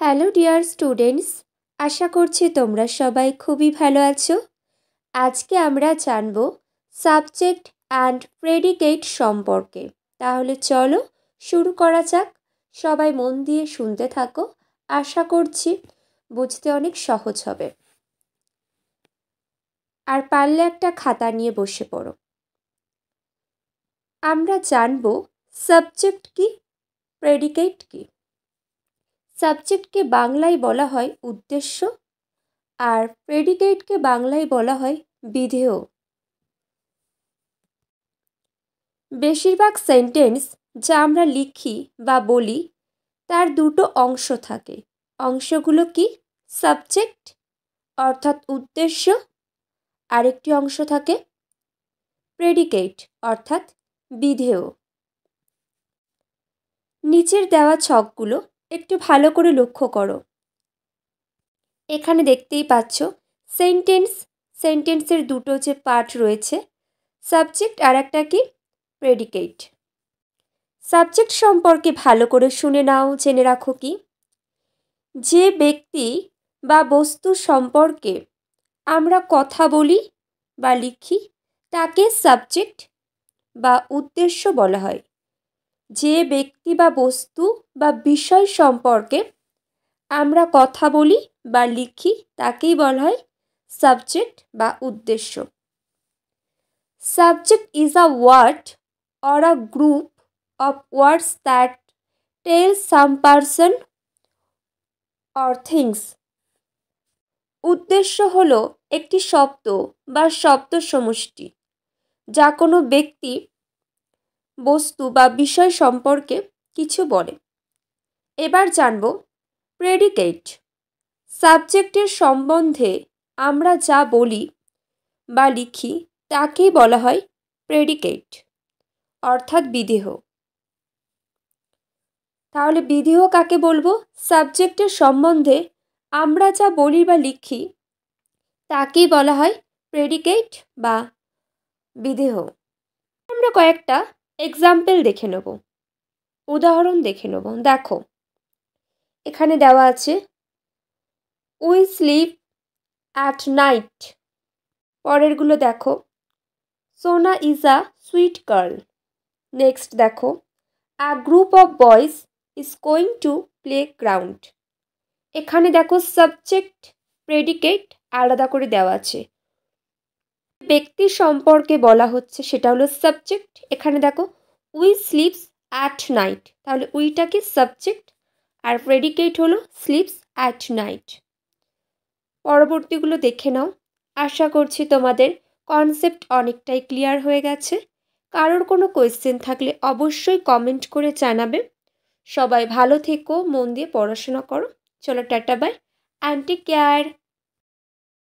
Hello dear students, আশা করছি তোমরা সবাই খুবই ভালো আছো। আজকে আমরা জানব সাবজেক্ট অ্যান্ড প্রেডিকেট সম্পর্কে। তাহলে চলো শুরু করা যাক। সবাই মন দিয়ে শুনতে থাকো, আশা করছি বুঝতে অনেক সহজ হবে। আর পারলে একটা খাতা নিয়ে বসে পড়ো। আমরা জানব সাবজেক্ট কি, প্রেডিকেট কি। সাবজেক্টকে বাংলায় বলা হয় উদ্দেশ্য, আর প্রেডিকেটকে বাংলায় বলা হয় বিধেয়। বেশিরভাগ সেন্টেন্স যা আমরা লিখি বা বলি তার দুটো অংশ থাকে। অংশগুলো কি? সাবজেক্ট অর্থাৎ উদ্দেশ্য, আরেকটি অংশ থাকে প্রেডিকেট অর্থাৎ বিধেয়। নিচের দেওয়া ছকগুলো একটু ভালো করে লক্ষ্য করো। এখানে দেখতেই পাচ্ছ সেন্টেন্সের দুটো যে পার্ট রয়েছে, সাবজেক্ট আর একটা কি প্রেডিকেট। সাবজেক্ট সম্পর্কে ভালো করে শুনে নাও, জেনে রাখো কি যে ব্যক্তি বা বস্তু সম্পর্কে আমরা কথা বলি বা লিখি তাকে সাবজেক্ট বা উদ্দেশ্য বলা হয়। যে ব্যক্তি বা বস্তু বা বিষয় সম্পর্কে আমরা কথা বলি বা লিখি তাকেই বলা হয় সাবজেক্ট বা উদ্দেশ্য। Subject is a word or a group of words that tell some person or things. উদ্দেশ্য হলো একটি শব্দ বা শব্দ সমষ্টি যা কোনো ব্যক্তি, বস্তু বা বিষয় সম্পর্কে কিছু বলে। এবার জানব প্রেডিকেট। সাবজেক্টের সম্বন্ধে আমরা যা বলি বা লিখি তাকেই বলা হয় প্রেডিকেট অর্থাৎ বিধেয়। তাহলে বিধেয় কাকে বলবো? সাবজেক্টের সম্বন্ধে আমরা যা বলি বা লিখি তাকেই বলা হয় প্রেডিকেট বা বিধেয়। আমরা কয়েকটা এক্সাম্পল দেখে নেব, উদাহরণ দেখে নেব। দেখো এখানে দেওয়া আছে উই স্লিপ অ্যাট নাইট। পরেরগুলো দেখো Sona is a sweet girl. Next দেখো a group of boys is going to play ground. এখানে দেখো সাবজেক্ট প্রেডিকেট আলাদা করে দেওয়া আছে। ব্যক্তি সম্পর্কে বলা হচ্ছে সেটা হলো সাবজেক্ট। এখানে দেখো উই স্লিপস অ্যাট নাইট, তাহলে উইটাকে সাবজেক্ট আর প্রেডিকেট হলো স্লিপস অ্যাট নাইট। পরবর্তীগুলো দেখে নাও। আশা করছি তোমাদের কনসেপ্ট অনেকটাই ক্লিয়ার হয়ে গেছে। কারোর কোনো কোয়েশ্চেন থাকলে অবশ্যই কমেন্ট করে জানাবে। সবাই ভালো থেকো, মন দিয়ে পড়াশোনা করো। চলো tata bye, and take care.